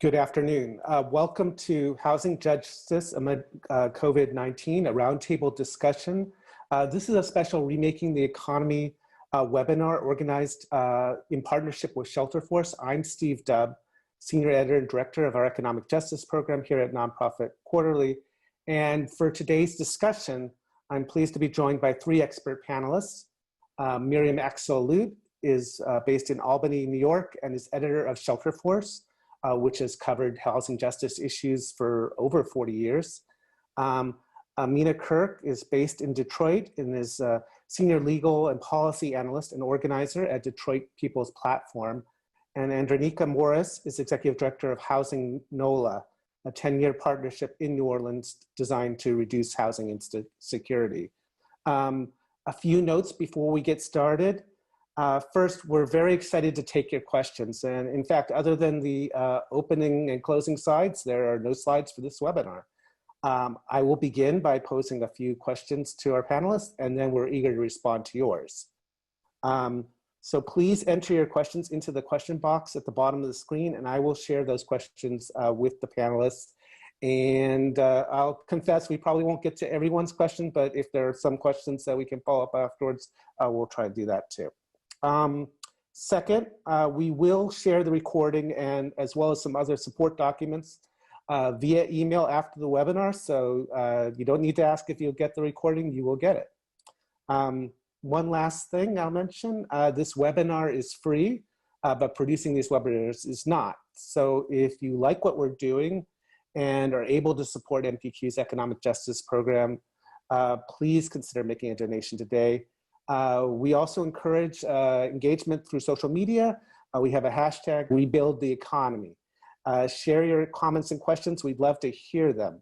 Good afternoon. Welcome to Housing Justice Amid COVID-19, a roundtable discussion. This is a special Remaking the Economy webinar organized in partnership with Shelterforce. I'm Steve Dubb, Senior Editor and Director of our Economic Justice Program here at Nonprofit Quarterly. And for today's discussion, I'm pleased to be joined by three expert panelists. Miriam Axel-Lute is based in Albany, New York, and is editor of Shelterforce, which has covered housing justice issues for over 40 years. Amina Kirk is based in Detroit and is a senior legal and policy analyst and organizer at Detroit People's Platform. And Andronika Morris is executive director of Housing NOLA, a 10-year partnership in New Orleans designed to reduce housing insecurity. A few notes before we get started. First, we're very excited to take your questions. And in fact, other than the opening and closing slides, there are no slides for this webinar. I will begin by posing a few questions to our panelists, and then we're eager to respond to yours. So please enter your questions into the question box at the bottom of the screen, and I will share those questions with the panelists. And I'll confess, we probably won't get to everyone's question, but if there are some questions that we can follow up afterwards, we'll try to do that too. Second, we will share the recording and as well as some other support documents via email after the webinar. So you don't need to ask if you'll get the recording, you will get it. One last thing I'll mention, this webinar is free, but producing these webinars is not. So if you like what we're doing and are able to support NPQ's economic justice program, please consider making a donation today. We also encourage engagement through social media. We have a hashtag, Rebuild the Economy. Share your comments and questions. We'd love to hear them.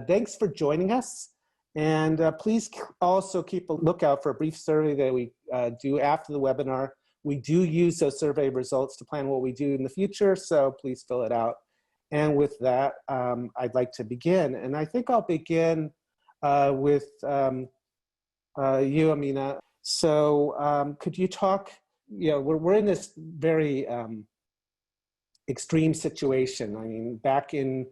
Thanks for joining us. And please also keep a lookout for a brief survey that we do after the webinar. We do use those survey results to plan what we do in the future, so please fill it out. And with that, I'd like to begin. And I think I'll begin with you, Amina. So could you talk, we're in this very extreme situation. I mean, back in,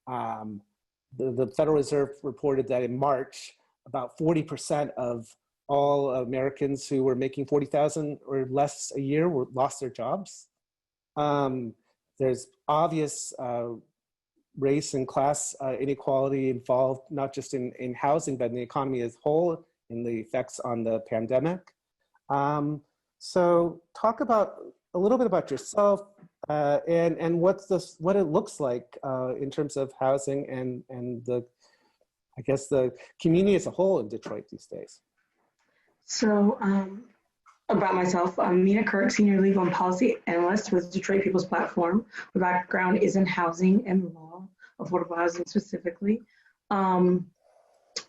the Federal Reserve reported that in March, about 40% of all Americans who were making $40,000 or less a year lost their jobs. There's obvious race and class inequality involved, not just in housing, but in the economy as a whole, in the effects on the pandemic. So talk about a little bit about yourself and what it looks like in terms of housing and the, I guess, the community as a whole in Detroit these days. So about myself, I'm Amina Kirk, Senior Legal and Policy Analyst with Detroit People's Platform. My background is in housing and law, affordable housing specifically.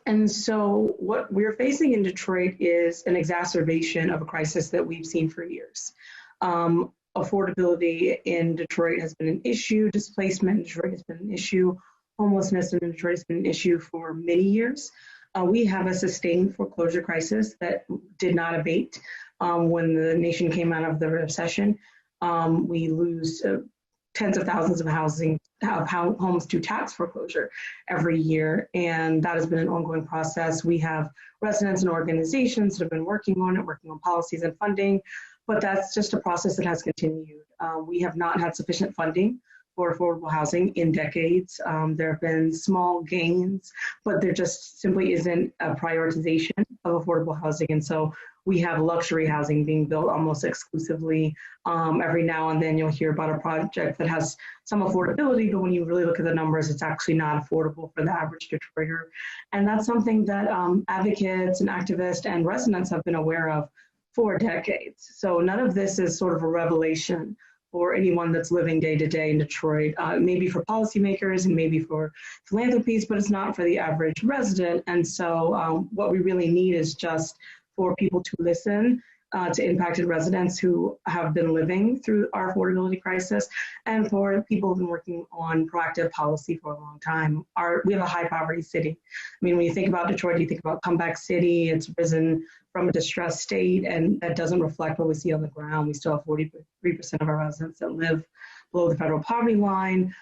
And so what we're facing in Detroit is an exacerbation of a crisis that we've seen for years. Affordability in Detroit has been an issue. Displacement in Detroit has been an issue. Homelessness in Detroit has been an issue for many years. We have a sustained foreclosure crisis that did not abate when the nation came out of the recession. We lose tens of thousands of homes to tax foreclosure every year, and that has been an ongoing process. We have residents and organizations that have been working on it, working on policies and funding, but that's just a process that has continued. We have not had sufficient funding for affordable housing in decades. There have been small gains, but there just simply isn't a prioritization of affordable housing. And so we have luxury housing being built almost exclusively. Every now and then you'll hear about a project that has some affordability, but when you really look at the numbers, it's actually not affordable for the average Detroiter. And that's something that advocates and activists and residents have been aware of for decades. So none of this is sort of a revelation for anyone that's living day to day in Detroit, maybe for policymakers and maybe for philanthropies, but it's not for the average resident. And so what we really need is just for people to listen to impacted residents who have been living through our affordability crisis, and for people who've been working on proactive policy for a long time. We have a high poverty city. I mean, when you think about Detroit, you think about comeback city. It's risen from a distressed state, and that doesn't reflect what we see on the ground. We still have 43% of our residents that live below the federal poverty line.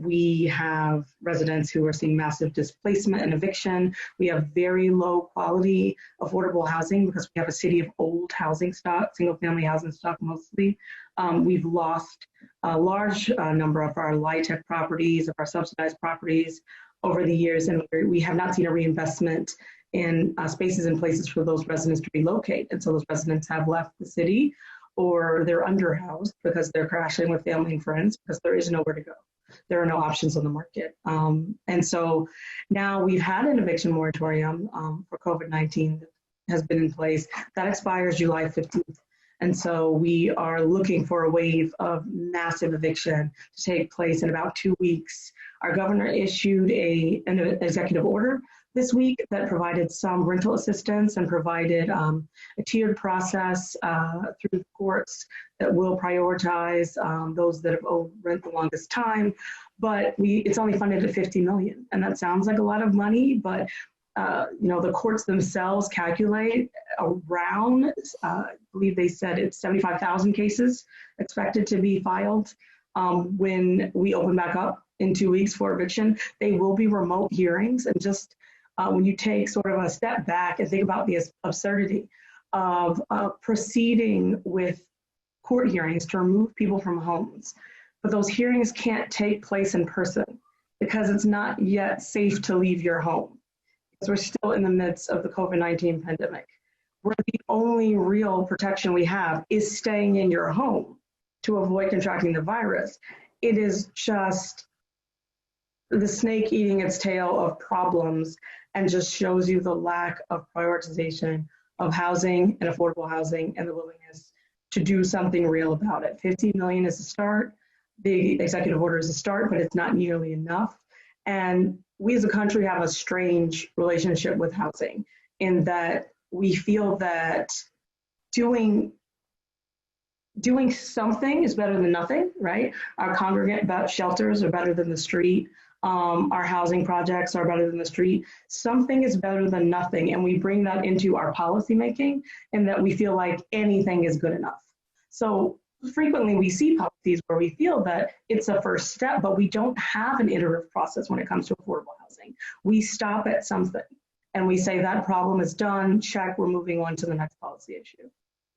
We have residents who are seeing massive displacement and eviction. We have very low quality affordable housing because we have a city of old housing stock, single family housing stock mostly. We've lost a large number of our LIHTC properties, of our subsidized properties over the years, and we have not seen a reinvestment in spaces and places for those residents to relocate. And so those residents have left the city, or they're underhoused because they're crashing with family and friends because there is nowhere to go. There are no options on the market. And so now we've had an eviction moratorium for COVID-19 that has been in place. That expires July 15th. And so we are looking for a wave of massive eviction to take place in about 2 weeks. Our governor issued an executive order this week that provided some rental assistance and provided a tiered process through the courts that will prioritize those that have owed rent the longest time. But it's only funded at $50 million, and that sounds like a lot of money, but the courts themselves calculate around, I believe they said it's 75,000 cases expected to be filed when we open back up in 2 weeks for eviction. They will be remote hearings, and just when you take sort of a step back and think about the absurdity of proceeding with court hearings to remove people from homes, but those hearings can't take place in person because it's not yet safe to leave your home. Because we're still in the midst of the COVID-19 pandemic, where the only real protection we have is staying in your home to avoid contracting the virus. It is just the snake eating its tail of problems, and just shows you the lack of prioritization of housing and affordable housing and the willingness to do something real about it. 50 million is a start. The executive order is a start, but it's not nearly enough. And we as a country have a strange relationship with housing in that we feel that doing something is better than nothing, right? Our congregate shelters are better than the street. Our housing projects are better than the street. Something is better than nothing. And we bring that into our policy making, and that we feel like anything is good enough. So frequently we see policies where we feel that it's a first step, but we don't have an iterative process when it comes to affordable housing. We stop at something and we say that problem is done, check, we're moving on to the next policy issue.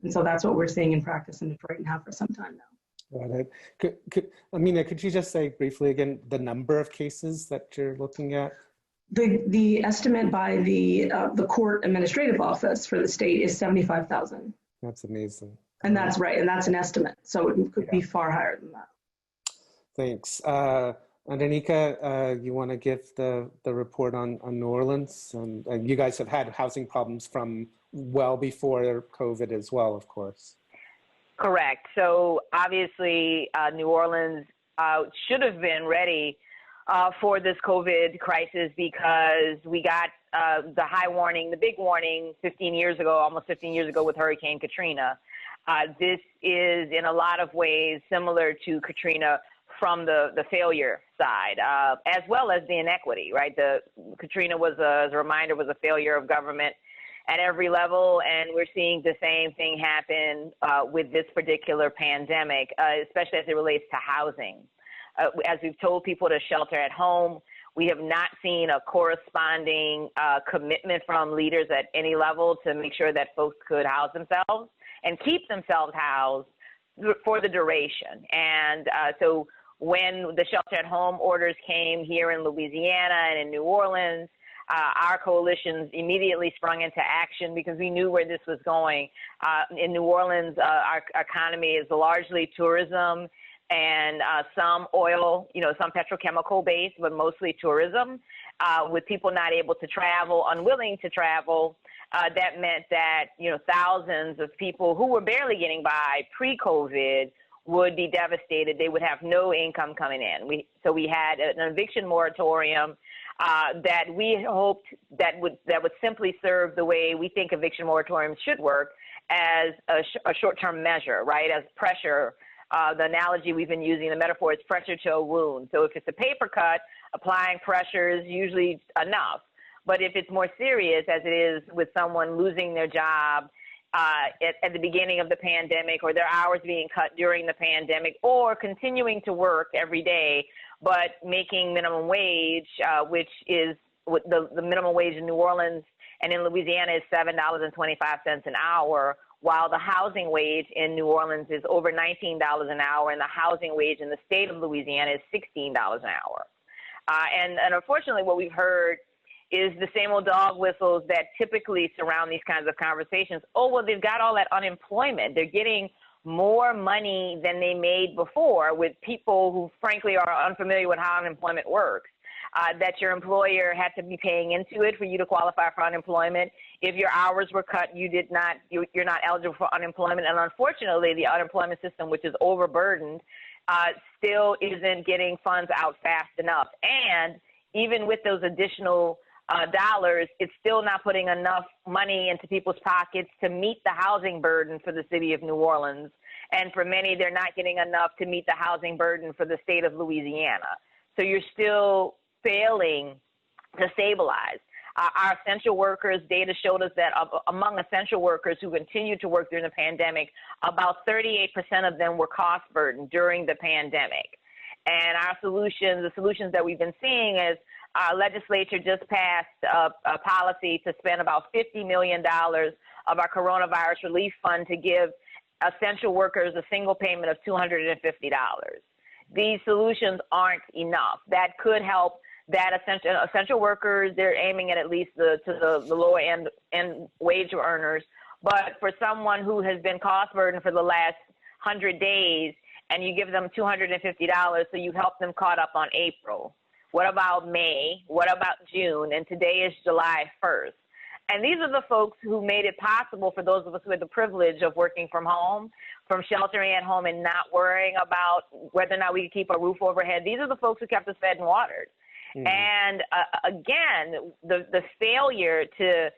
And so that's what we're seeing in practice in Detroit and have for some time now. Got it. Amina, could you just say briefly again the number of cases that you're looking at? The estimate by the court administrative office for the state is 75,000. That's amazing. And that's right, and that's an estimate, so it could be far higher than that. Thanks. Andanika, you want to give the report on New Orleans? And you guys have had housing problems from well before COVID as well, of course. Correct. So obviously, New Orleans should have been ready for this COVID crisis because we got the high warning, the big warning 15 years ago, almost 15 years ago with Hurricane Katrina. This is in a lot of ways similar to Katrina from the failure side, as well as the inequity, right? The Katrina was, as a reminder, was a failure of government at every level, and we're seeing the same thing happen with this particular pandemic, especially as it relates to housing. As we've told people to shelter at home, we have not seen a corresponding commitment from leaders at any level to make sure that folks could house themselves and keep themselves housed for the duration. And so when the shelter at home orders came here in Louisiana and in New Orleans, our coalitions immediately sprung into action because we knew where this was going. In New Orleans, our economy is largely tourism and some oil, some petrochemical based, but mostly tourism. With people not able to travel, unwilling to travel, that meant that, thousands of people who were barely getting by pre-COVID would be devastated. They would have no income coming in. So we had an eviction moratorium that we hoped that would simply serve the way we think eviction moratoriums should work as a short-term measure, right? As pressure. The analogy we've been using, the metaphor is pressure to a wound. So if it's a paper cut, applying pressure is usually enough. But if it's more serious, as it is with someone losing their job at the beginning of the pandemic, or their hours being cut during the pandemic, or continuing to work every day, but making minimum wage, which is the minimum wage in New Orleans and in Louisiana is $7.25 an hour, while the housing wage in New Orleans is over $19 an hour, and the housing wage in the state of Louisiana is $16 an hour. And unfortunately, what we've heard is the same old dog whistles that typically surround these kinds of conversations. Oh, well, they've got all that unemployment. They're getting more money than they made before, with people who, frankly, are unfamiliar with how unemployment works. That your employer had to be paying into it for you to qualify for unemployment. If your hours were cut, you're not eligible for unemployment. And unfortunately, the unemployment system, which is overburdened, still isn't getting funds out fast enough. And even with those additional dollars, it's still not putting enough money into people's pockets to meet the housing burden for the city of New Orleans. And for many, they're not getting enough to meet the housing burden for the state of Louisiana. So you're still failing to stabilize. Our essential workers, data showed us that among essential workers who continued to work during the pandemic, about 38% of them were cost burdened during the pandemic. And our solutions, the solutions that we've been seeing is our legislature just passed a policy to spend about $50 million of our coronavirus relief fund to give essential workers a single payment of $250. These solutions aren't enough. That could help that essential workers. They're aiming at least the lower end wage earners. But for someone who has been cost burdened for the last 100 days, and you give them $250, so you help them caught up on April. What about May? What about June? And today is July 1st. And these are the folks who made it possible for those of us who had the privilege of working from home, from sheltering at home and not worrying about whether or not we could keep a roof overhead. These are the folks who kept us fed and watered. And again, the failure to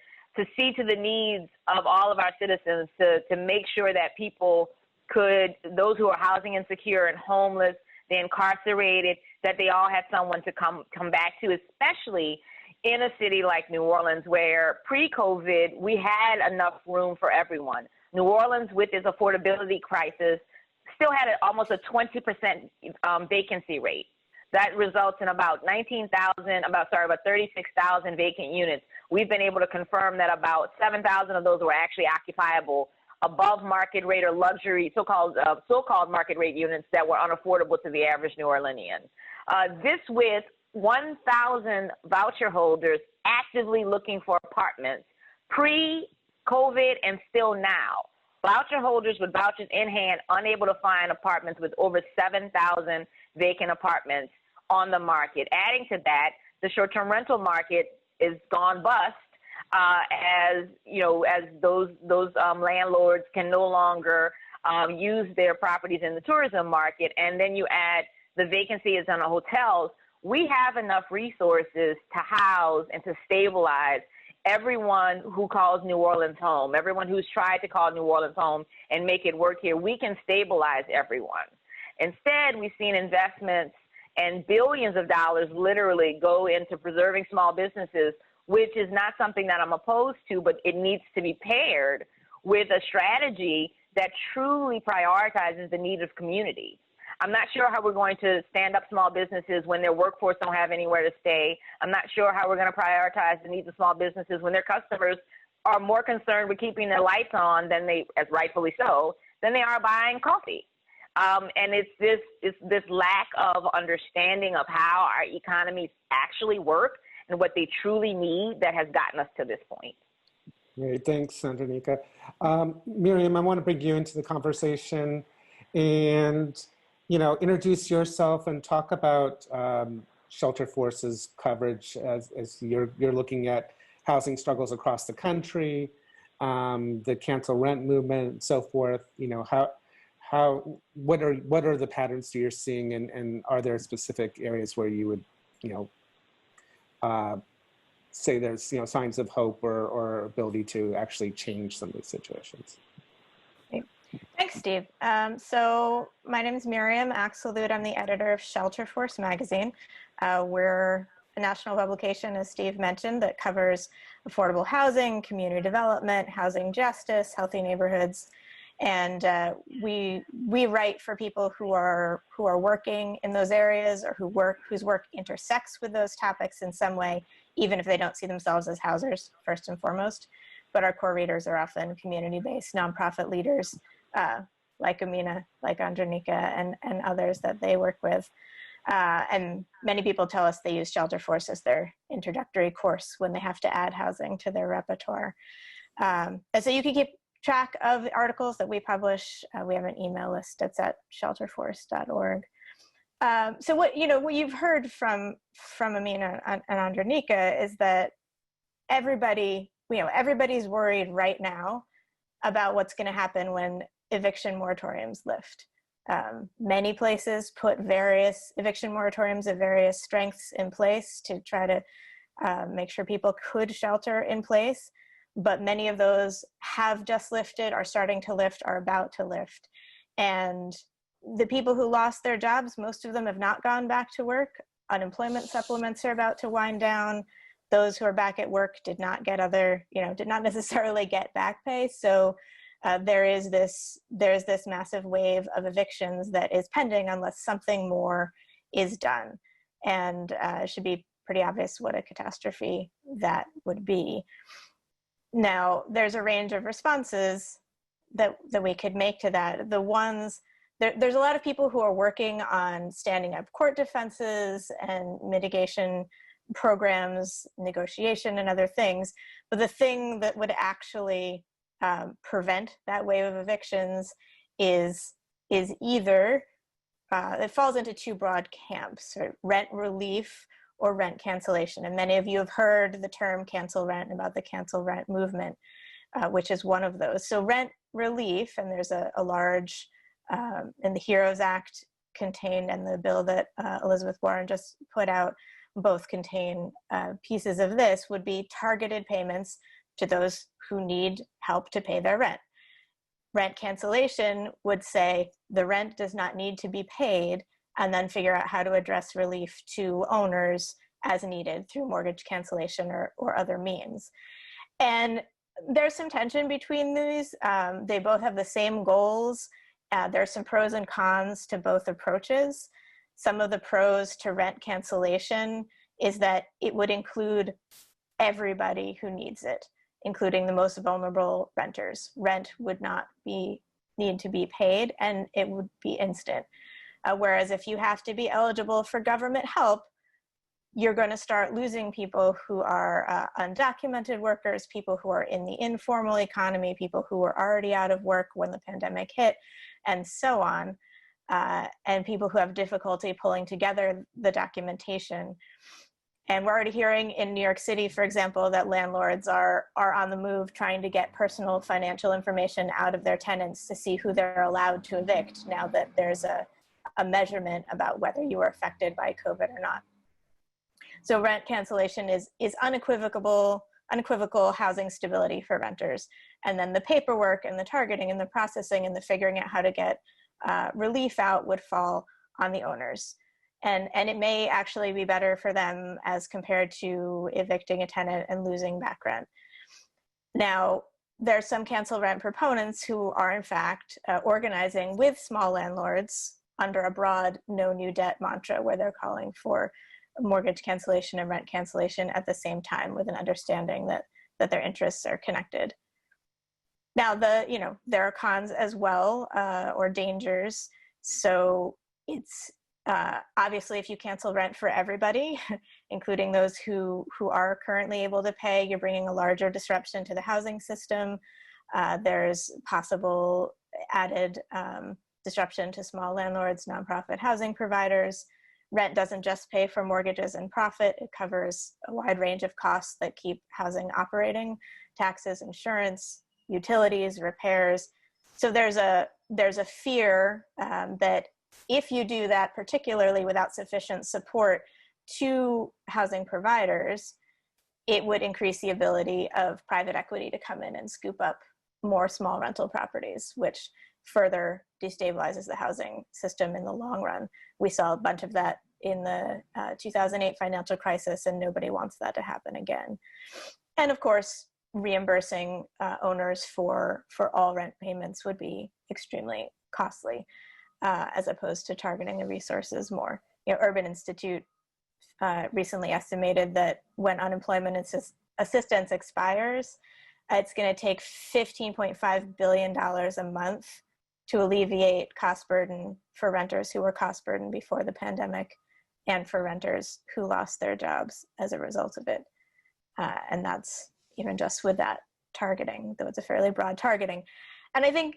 see to the needs of all of our citizens, to make sure that people those who are housing insecure and homeless, the incarcerated, that they all had someone to come back to, especially in a city like New Orleans, where pre-COVID, we had enough room for everyone. New Orleans, with its affordability crisis, still had almost a 20% vacancy rate. That results in about 36,000 vacant units. We've been able to confirm that about 7,000 of those were actually occupiable above market rate or luxury, so-called market rate units that were unaffordable to the average New Orleanian. This with 1,000 voucher holders actively looking for apartments pre-COVID and still now. Voucher holders with vouchers in hand, unable to find apartments, with over 7,000 vacant apartments on the market. Adding to that, the short-term rental market is gone bust, as those landlords can no longer use their properties in the tourism market. And then you add the vacancies in the hotels. We have enough resources to house and to stabilize everyone who calls New Orleans home, everyone who's tried to call New Orleans home and make it work here. We can stabilize everyone. Instead, we've seen investments and billions of dollars literally go into preserving small businesses, which is not something that I'm opposed to, but it needs to be paired with a strategy that truly prioritizes the needs of community. I'm not sure how we're going to stand up small businesses when their workforce don't have anywhere to stay. I'm not sure how we're going to prioritize the needs of small businesses when their customers are more concerned with keeping their lights on than they, as rightfully so, than they are buying coffee. And it's this lack of understanding of how our economies actually work and what they truly need that has gotten us to this point. Great, thanks, Andronika. Miriam, I want to bring you into the conversation and introduce yourself and talk about Shelter Force's coverage as you're looking at housing struggles across the country, the cancel rent movement, and so forth. What are the patterns you're seeing, and are there specific areas where you would say there's signs of hope or ability to actually change some of these situations? Thanks, Steve. So my name is Miriam Axelud. I'm the editor of Shelter Force magazine. We're a national publication, as Steve mentioned, that covers affordable housing, community development, housing justice, healthy neighborhoods. And we write for people who are working in those areas or whose work intersects with those topics in some way, even if they don't see themselves as housers first and foremost. But our core readers are often community-based nonprofit leaders like Eminent, like Andronika, and others that they work with. And many people tell us they use Shelterforce as their introductory course when they have to add housing to their repertoire. And so you can keep track of the articles that we publish. We have an email list that's at shelterforce.org. So what you've heard from Eminent and Andronika is that everybody's worried right now about what's going to happen when eviction moratoriums lift. Many places put various eviction moratoriums of various strengths in place to try to make sure people could shelter in place, but many of those have just lifted, are starting to lift, are about to lift. And the people who lost their jobs, most of them have not gone back to work. Unemployment supplements are about to wind down. Those who are back at work did not necessarily get back pay. So there's this massive wave of evictions that is pending unless something more is done. And it should be pretty obvious what a catastrophe that would be. Now, there's a range of responses that we could make to that. There's a lot of people who are working on standing up court defenses and mitigation programs, negotiation, and other things. But the thing that would actually prevent that wave of evictions is either, it falls into two broad camps, right? Rent relief or rent cancellation. And many of you have heard the term cancel rent, about the cancel rent movement, which is one of those. So rent relief, and there's a large, in the HEROES Act contained, and the bill that Elizabeth Warren just put out, both contain pieces of this, would be targeted payments to those who need help to pay their rent. Rent cancellation would say the rent does not need to be paid, and then figure out how to address relief to owners as needed through mortgage cancellation or other means. And there's some tension between these. They both have the same goals. There's some pros and cons to both approaches. Some of the pros to rent cancellation is that it would include everybody who needs it, including the most vulnerable renters. Rent would not need to be paid, and it would be instant. Whereas if you have to be eligible for government help, you're going to start losing people who are undocumented workers, people who are in the informal economy, people who were already out of work when the pandemic hit, and so on, and people who have difficulty pulling together the documentation. And we're already hearing in New York City, for example, that landlords are on the move trying to get personal financial information out of their tenants to see who they're allowed to evict now that there's a measurement about whether you were affected by COVID or not. So rent cancellation is unequivocal housing stability for renters. And then the paperwork and the targeting and the processing and the figuring out how to get relief out would fall on the owners. And it may actually be better for them as compared to evicting a tenant and losing back rent. Now, there are some cancel rent proponents who are in fact organizing with small landlords under a broad no new debt mantra, where they're calling for mortgage cancellation and rent cancellation at the same time, with an understanding that their interests are connected. Now, there are cons as well, or dangers. So it's obviously, if you cancel rent for everybody, including those who are currently able to pay, you're bringing a larger disruption to the housing system. There's possible added disruption to small landlords, nonprofit housing providers. Rent doesn't just pay for mortgages and profit. It covers a wide range of costs that keep housing operating: taxes, insurance, utilities, repairs. So there's a fear that if you do that, particularly without sufficient support to housing providers, it would increase the ability of private equity to come in and scoop up more small rental properties, which further destabilizes the housing system in the long run. We saw a bunch of that in the 2008 financial crisis, and nobody wants that to happen again. And of course, reimbursing owners for all rent payments would be extremely costly, as opposed to targeting the resources more. Urban Institute recently estimated that when unemployment assistance expires, it's going to take $15.5 billion a month to alleviate cost burden for renters who were cost burdened before the pandemic, and for renters who lost their jobs as a result of it. And that's even just with that targeting, though it's a fairly broad targeting. And I think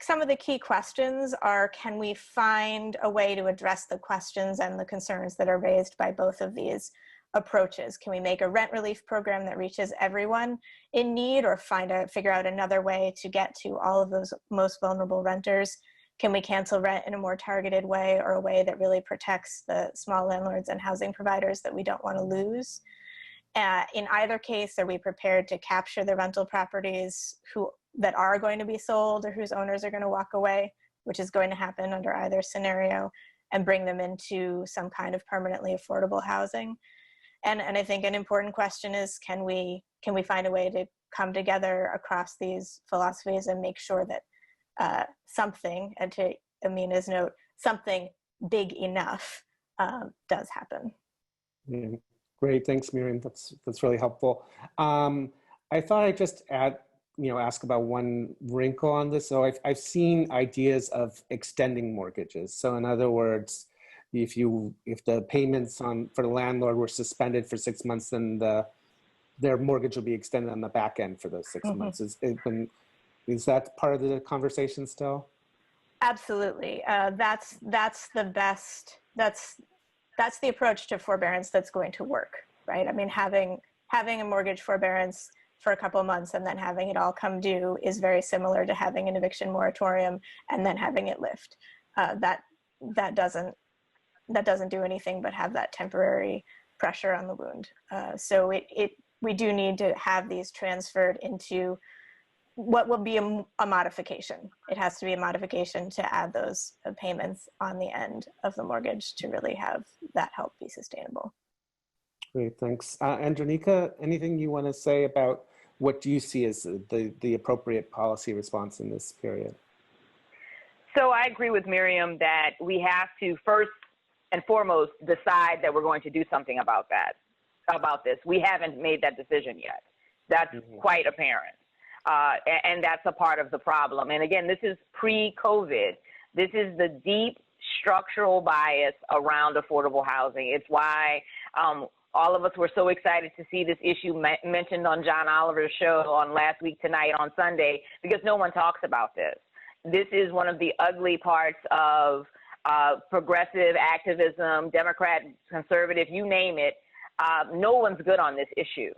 some of the key questions are, can we find a way to address the questions and the concerns that are raised by both of these approaches? Can we make a rent relief program that reaches everyone in need, or figure out another way to get to all of those most vulnerable renters? Can we cancel rent in a more targeted way, or a way that really protects the small landlords and housing providers that we don't want to lose? In either case, are we prepared to capture the rental properties that are going to be sold or whose owners are going to walk away, which is going to happen under either scenario, and bring them into some kind of permanently affordable housing? And I think an important question is, can we find a way to come together across these philosophies and make sure that something, and to Amina's note, something big enough does happen? Yeah. Great, thanks, Miriam. That's really helpful. I thought I'd just ask about one wrinkle on this. So I've seen ideas of extending mortgages. So in other words, if the payments for the landlord were suspended for 6 months, then their mortgage will be extended on the back end for those 6 months. Is that part of the conversation still? Absolutely. That's the best. That's the approach to forbearance that's going to work, right? I mean, having a mortgage forbearance for a couple of months and then having it all come due is very similar to having an eviction moratorium and then having it lift. That doesn't do anything but have that temporary pressure on the wound. So we do need to have these transferred into what will be a modification. It has to be a modification to add those payments on the end of the mortgage to really have that help be sustainable. Great, thanks. Andronika, anything you want to say about what do you see as the appropriate policy response in this period? So I agree with Miriam that we have to first and foremost decide that we're going to do something about this. We haven't made that decision yet. That's quite apparent. And that's a part of the problem. And again, this is pre-COVID. This is the deep structural bias around affordable housing. It's why all of us were so excited to see this issue mentioned on John Oliver's show on Last Week Tonight on Sunday, because no one talks about this. This is one of the ugly parts of progressive activism, Democrat, conservative, you name it. No one's good on this issue.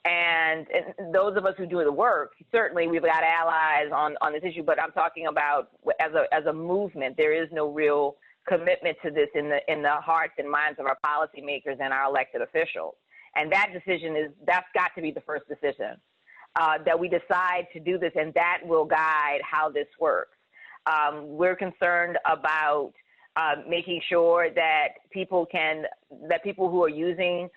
And those of us who do the work, certainly we've got allies on this issue, but I'm talking about as a movement, there is no real commitment to this in the hearts and minds of our policymakers and our elected officials. And that decision that's got to be the first decision, that we decide to do this, and that will guide how this works. We're concerned about making sure that people who are using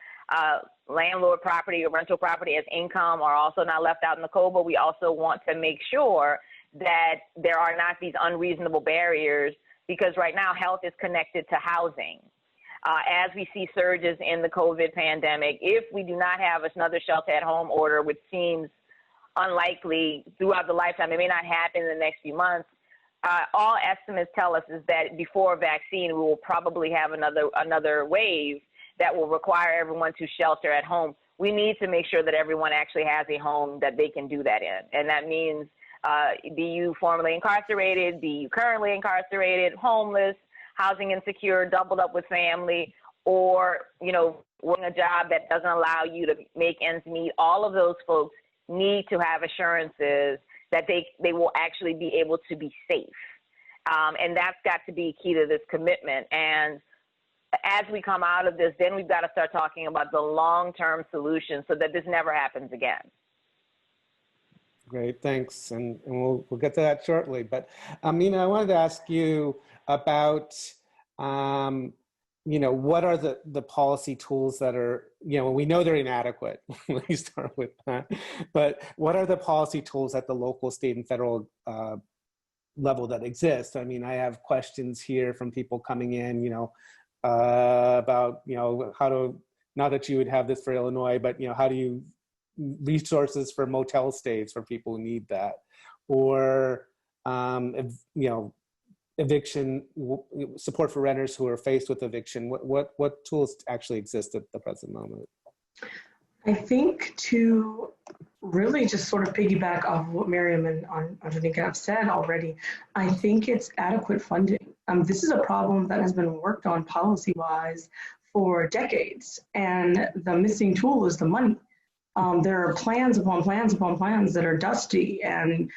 landlord property or rental property as income are also not left out in the cold, but we also want to make sure that there are not these unreasonable barriers, because right now health is connected to housing. As we see surges in the COVID pandemic, if we do not have another shelter-at-home order, which seems unlikely throughout the lifetime, it may not happen in the next few months, all estimates tell us is that before a vaccine, we will probably have another wave that will require everyone to shelter at home. We need to make sure that everyone actually has a home that they can do that in. And that means be you formerly incarcerated, be you currently incarcerated, homeless, housing insecure, doubled up with family, or, working a job that doesn't allow you to make ends meet. All of those folks need to have assurances that they will actually be able to be safe. And that's got to be key to this commitment. And as we come out of this, then we've got to start talking about the long-term solution so that this never happens again. Great, thanks. And we'll get to that shortly. But Amina, I wanted to ask you about what are the policy tools that are, we know they're inadequate. Let me start with that. But what are the policy tools at the local, state, and federal level that exist? I mean, I have questions here from people coming in, about, how to, not that you would have this for Illinois, but, how do you, resources for motel stays for people who need that, or, eviction support for renters who are faced with eviction. What tools actually exist at the present moment? I think to really just sort of piggyback off what Miriam and Angelina have said already, I think it's adequate funding. This is a problem that has been worked on policy-wise for decades, and the missing tool is the money. There are plans upon plans upon plans that are dusty and,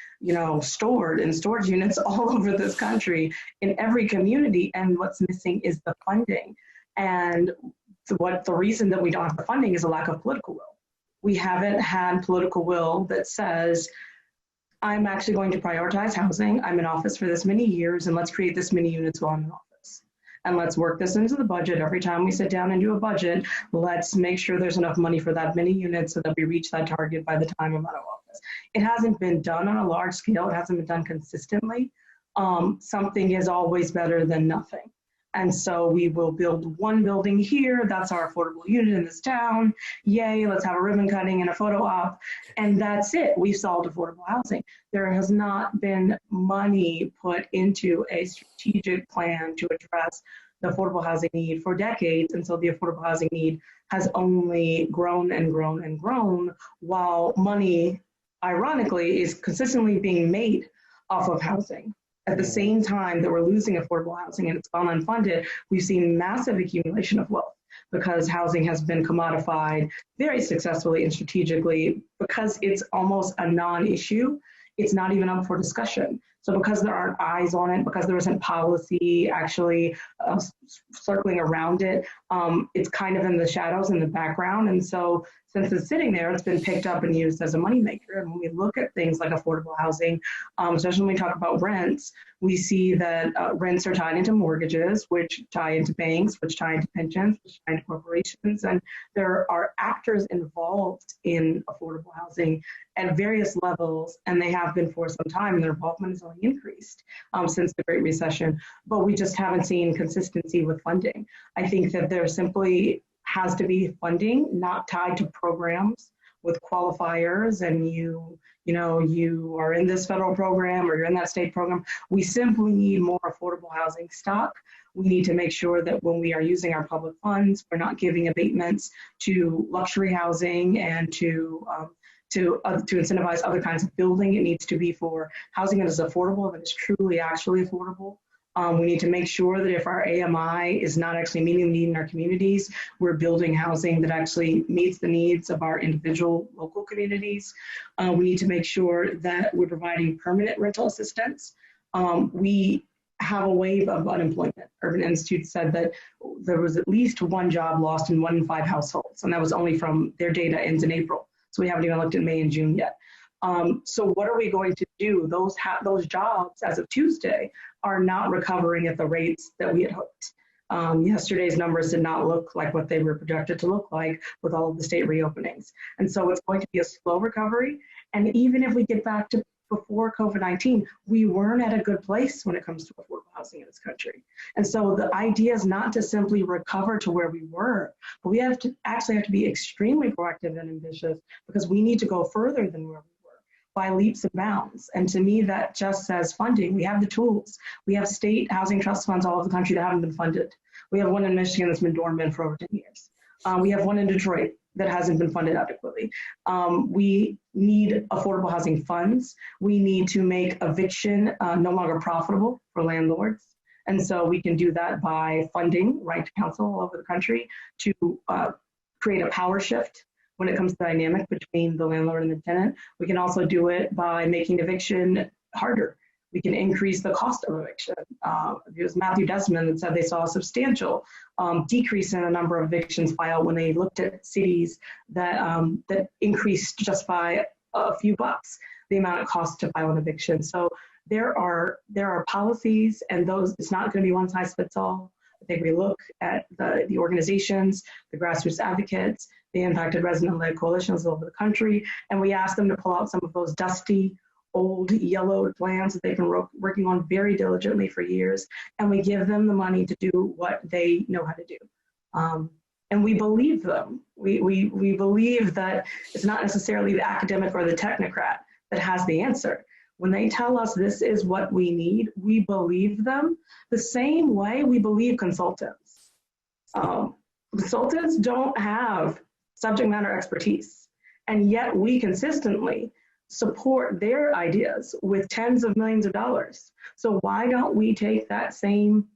stored in storage units all over this country in every community. And what's missing is the funding. And the reason that we don't have the funding is a lack of political will. We haven't had political will that says, I'm actually going to prioritize housing. I'm in office for this many years, and let's create this many units while I'm in office. And let's work this into the budget. Every time we sit down and do a budget, let's make sure there's enough money for that many units so that we reach that target by the time I'm out of office. It hasn't been done on a large scale. It hasn't been done consistently. Something is always better than nothing. And so we will build one building here. That's our affordable unit in this town. Yay, let's have a ribbon cutting and a photo op. And that's it. We've solved affordable housing. There has not been money put into a strategic plan to address the affordable housing need for decades. And so the affordable housing need has only grown and grown and grown, while money, ironically, is consistently being made off of housing. At the same time that we're losing affordable housing and it's gone unfunded, we've seen massive accumulation of wealth because housing has been commodified very successfully and strategically. Because it's almost a non-issue, it's not even up for discussion. So because there aren't eyes on it, because there isn't policy actually circling around it, it's kind of in the shadows, in the background. And so since it's sitting there, it's been picked up and used as a moneymaker. And when we look at things like affordable housing, especially when we talk about rents, we see that rents are tied into mortgages, which tie into banks, which tie into pensions, which tie into corporations. And there are actors involved in affordable housing at various levels, and they have been for some time, and their involvement has only increased since the Great Recession. But we just haven't seen consistency with funding. I think that there simply has to be funding not tied to programs with qualifiers and you are in this federal program or you're in that state program. We simply need more affordable housing stock. We need to make sure that when we are using our public funds, we're not giving abatements to luxury housing and to incentivize other kinds of building. It needs to be for housing that is affordable, that is truly actually affordable. We need to make sure that if our AMI is not actually meeting the need in our communities, we're building housing that actually meets the needs of our individual local communities. We need to make sure that we're providing permanent rental assistance. We have a wave of unemployment. Urban Institute said that there was at least one job lost in 1 in 5 households, and that was only from their data ends in April. So we haven't even looked at May and June yet. So what are we going to do? Those jobs, as of Tuesday, are not recovering at the rates that we had hoped. Yesterday's numbers did not look like what they were projected to look like with all of the state reopenings. And so it's going to be a slow recovery. And even if we get back to before COVID-19, we weren't at a good place when it comes to affordable housing in this country. And so the idea is not to simply recover to where we were, but we have to be extremely proactive and ambitious, because we need to go further than where we were by leaps and bounds. And to me, that just says funding. We have the tools. We have state housing trust funds all over the country that haven't been funded. We have one in Michigan that's been dormant for over 10 years. We have one in Detroit that hasn't been funded adequately. We need affordable housing funds. We need to make eviction no longer profitable for landlords. And so we can do that by funding right to counsel all over the country to create a power shift when it comes to the dynamic between the landlord and the tenant. We can also do it by making eviction harder. We can increase the cost of eviction. It was Matthew Desmond that said they saw a substantial decrease in the number of evictions filed when they looked at cities that increased just by a few bucks the amount it costs to file an eviction. So there are policies, and those, it's not going to be one size fits all, take a look at the organizations, the grassroots advocates, the impacted resident-led coalitions all over the country, and we ask them to pull out some of those dusty, old, yellowed plans that they've been working on very diligently for years, and we give them the money to do what they know how to do. And we believe them. We believe that it's not necessarily the academic or the technocrat that has the answer. When they tell us this is what we need, we believe them the same way we believe consultants. Consultants don't have subject matter expertise, and yet we consistently support their ideas with tens of millions of dollars. So why don't we take that same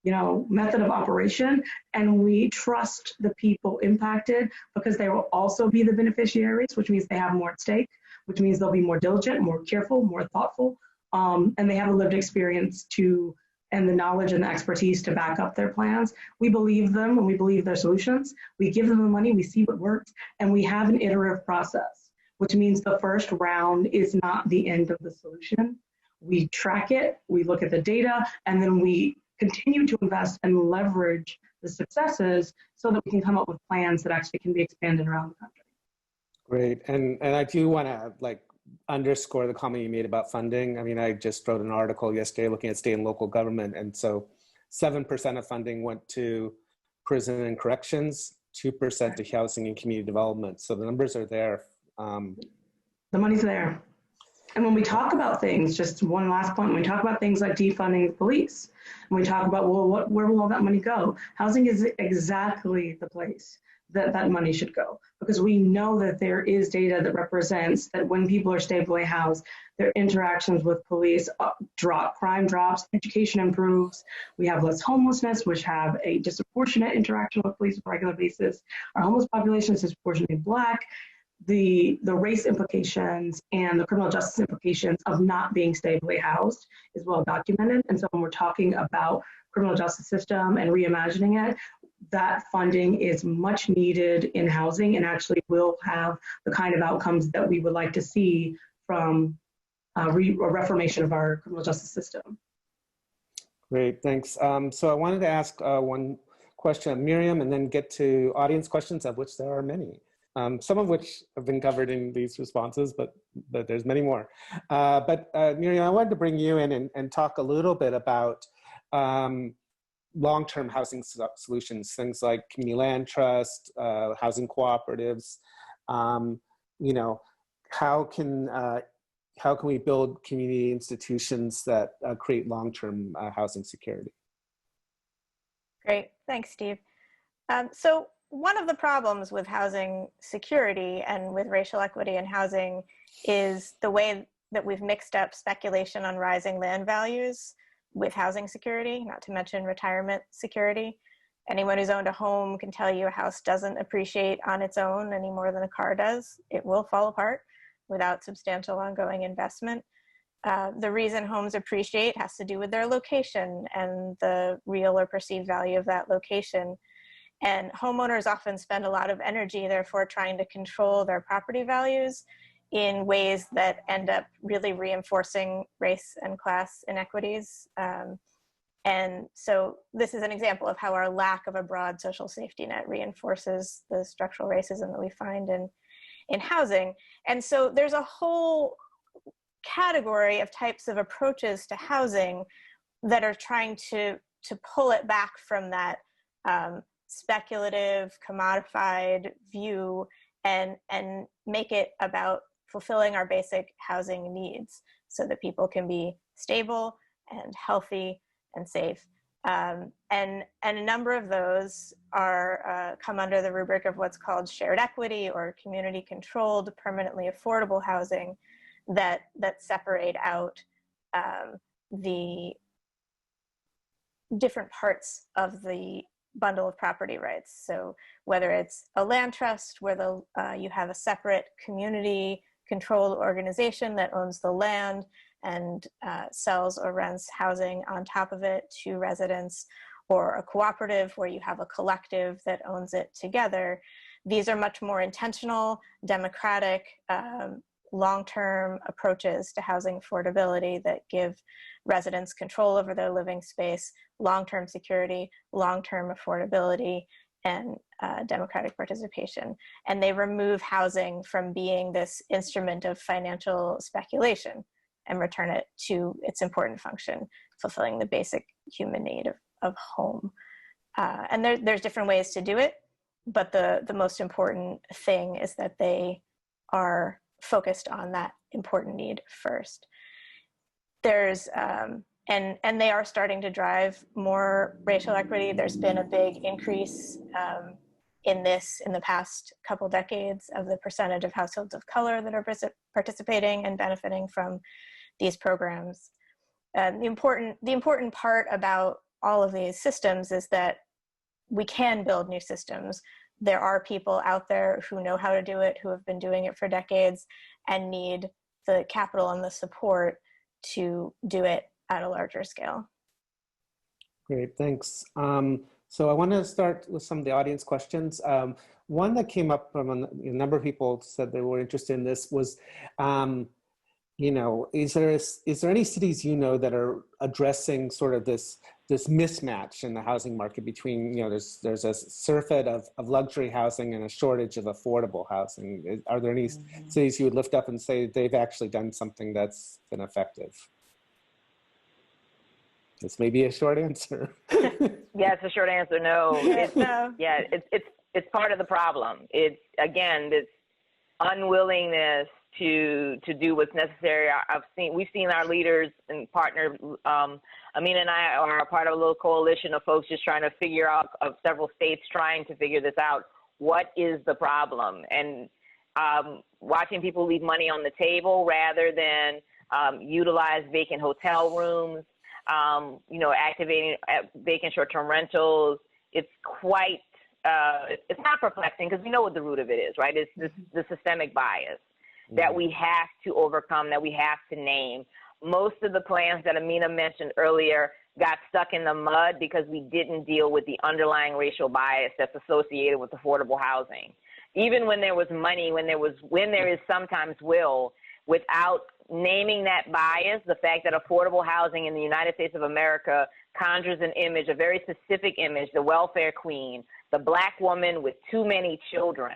method of operation, and we trust the people impacted, because they will also be the beneficiaries, which means they have more at stake, which means they'll be more diligent, more careful, more thoughtful, and they have a lived experience and the knowledge and the expertise to back up their plans. We believe them and we believe their solutions. We give them the money, we see what works, and we have an iterative process, which means the first round is not the end of the solution. We track it, we look at the data, and then we continue to invest and leverage the successes so that we can come up with plans that actually can be expanded around the country. Great, and I do want to underscore the comment you made about funding. I mean, I just wrote an article yesterday looking at state and local government, and so 7% of funding went to prison and corrections, 2% to housing and community development. So the numbers are there. The money's there. And when we talk about things, just one last point, when we talk about things like defunding the police, and we talk about, well, where will all that money go? Housing is exactly the place that that money should go, because we know that there is data that represents that when people are stably housed, their interactions with police drop, crime drops, education improves, we have less homelessness, which have a disproportionate interaction with police on a regular basis. Our homeless population is disproportionately Black. The race implications and the criminal justice implications of not being stably housed is well documented. And so when we're talking about criminal justice system and reimagining it, that funding is much needed in housing and actually will have the kind of outcomes that we would like to see from a reformation of our criminal justice system. Great, thanks. So I wanted to ask one question of Miriam and then get to audience questions, of which there are many. Some of which have been covered in these responses, but there's many more. Miriam, I wanted to bring you in and talk a little bit about long-term housing solutions, things like community land trust, housing cooperatives. How can we build community institutions that create long-term housing security? Great, thanks, Steve. So one of the problems with housing security and with racial equity in housing is the way that we've mixed up speculation on rising land values with housing security, not to mention retirement security. Anyone who's owned a home can tell you a house doesn't appreciate on its own any more than a car does. It will fall apart without substantial ongoing investment. The reason homes appreciate has to do with their location and the real or perceived value of that location. And homeowners often spend a lot of energy, therefore, trying to control their property values in ways that end up really reinforcing race and class inequities. And so this is an example of how our lack of a broad social safety net reinforces the structural racism that we find in housing. And so there's a whole category of types of approaches to housing that are trying to pull it back from that speculative, commodified view and make it about fulfilling our basic housing needs so that people can be stable and healthy and safe. And a number of those are come under the rubric of what's called shared equity or community controlled, permanently affordable housing that separate out the different parts of the bundle of property rights. So whether it's a land trust where you have a separate community controlled organization that owns the land and sells or rents housing on top of it to residents, or a cooperative where you have a collective that owns it together. These are much more intentional, democratic, long-term approaches to housing affordability that give residents' control over their living space, long-term security, long-term affordability, and democratic participation. And they remove housing from being this instrument of financial speculation and return it to its important function, fulfilling the basic human need of home. And there's different ways to do it, but the most important thing is that they are focused on that important need first. There's and they are starting to drive more racial equity. There's been a big increase in the past couple decades of the percentage of households of color that are participating and benefiting from these programs. The important part about all of these systems is that we can build new systems. There are people out there who know how to do it, who have been doing it for decades, and need the capital and the support to do it at a larger scale. Great, thanks. So I want to start with some of the audience questions. One that came up from a number of people said they were interested in this was, is there any cities that are addressing sort of this mismatch in the housing market between, there's a surfeit of luxury housing and a shortage of affordable housing? Are there any cities you would lift up and say they've actually done something that's been effective? This may be a short answer. Yeah, it's a short answer. No. It's part of the problem. It's, again, this unwillingness to do what's necessary. We've seen our leaders and partner, Eminent and I are a part of a little coalition of folks just trying to figure out, of several states trying to figure this out. What is the problem? And watching people leave money on the table rather than utilize vacant hotel rooms, activating vacant short-term rentals. It's quite, it's not perplexing because we know what the root of it is, right? It's the systemic bias that we have to overcome, that we have to name. Most of the plans that Amina mentioned earlier got stuck in the mud because we didn't deal with the underlying racial bias that's associated with affordable housing. Even when there was money, when there is sometimes will, without naming that bias, the fact that affordable housing in the United States of America conjures an image, a very specific image, the welfare queen, the Black woman with too many children.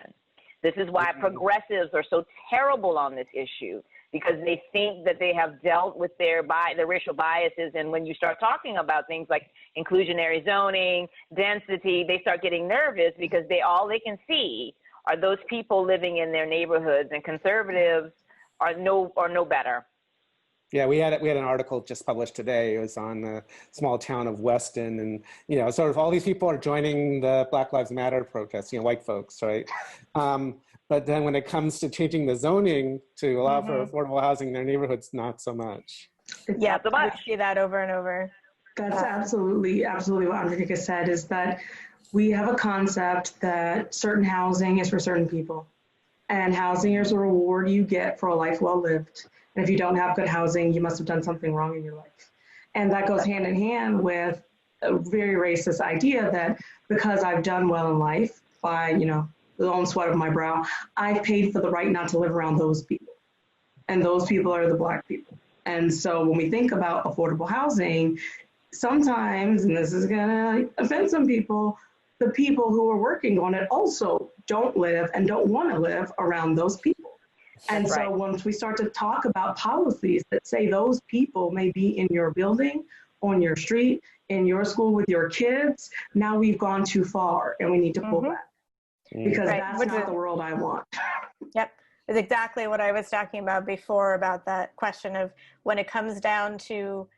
This is why progressives are so terrible on this issue, because they think that they have dealt with their racial biases. And when you start talking about things like inclusionary zoning, density, they start getting nervous because all they can see are those people living in their neighborhoods, and conservatives are no better. Yeah, we had an article just published today. It was on the small town of Weston, and sort of all these people are joining the Black Lives Matter protests, white folks, right? But then when it comes to changing the zoning to allow for affordable housing in their neighborhoods, not so much. Yeah, we see that over and over. That's absolutely what Andrea said, is that we have a concept that certain housing is for certain people, and housing is a reward you get for a life well lived. And if you don't have good housing, you must have done something wrong in your life. And that goes hand in hand with a very racist idea that because I've done well in life by, the own sweat of my brow, I've paid for the right not to live around those people. And those people are the Black people. And so when we think about affordable housing, sometimes, and this is gonna offend some people, the people who are working on it also don't live and don't wanna live around those people. And so once we start to talk about policies that say those people may be in your building, on your street, in your school with your kids, now we've gone too far and we need to pull back. Because that's not the world I want. Yep, it's exactly what I was talking about before, about that question of when it comes down to,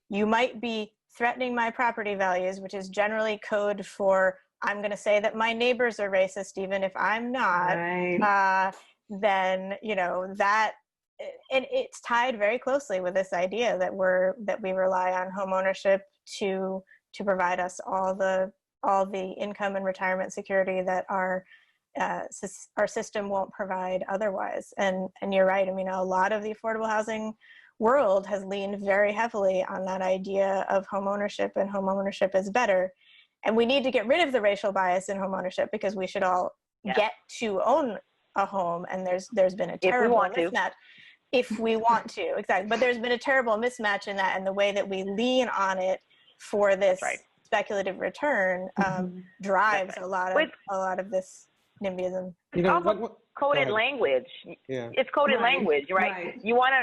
you might be threatening my property values, which is generally code for, I'm going to say that my neighbors are racist even if I'm not. Right. Then that, and it's tied very closely with this idea that we rely on home ownership to provide us all the income and retirement security that our system won't provide otherwise. And you're right. I mean, a lot of the affordable housing world has leaned very heavily on that idea of home ownership, and home ownership is better. And we need to get rid of the racial bias in home ownership, because we should all get to own a home, and there's been a terrible mismatch. if we want to, exactly. But there's been a terrible mismatch in that, and the way that we lean on it for this speculative return drives a lot of this NIMBYism. It's also coded language. Yeah. It's coded language, right? You want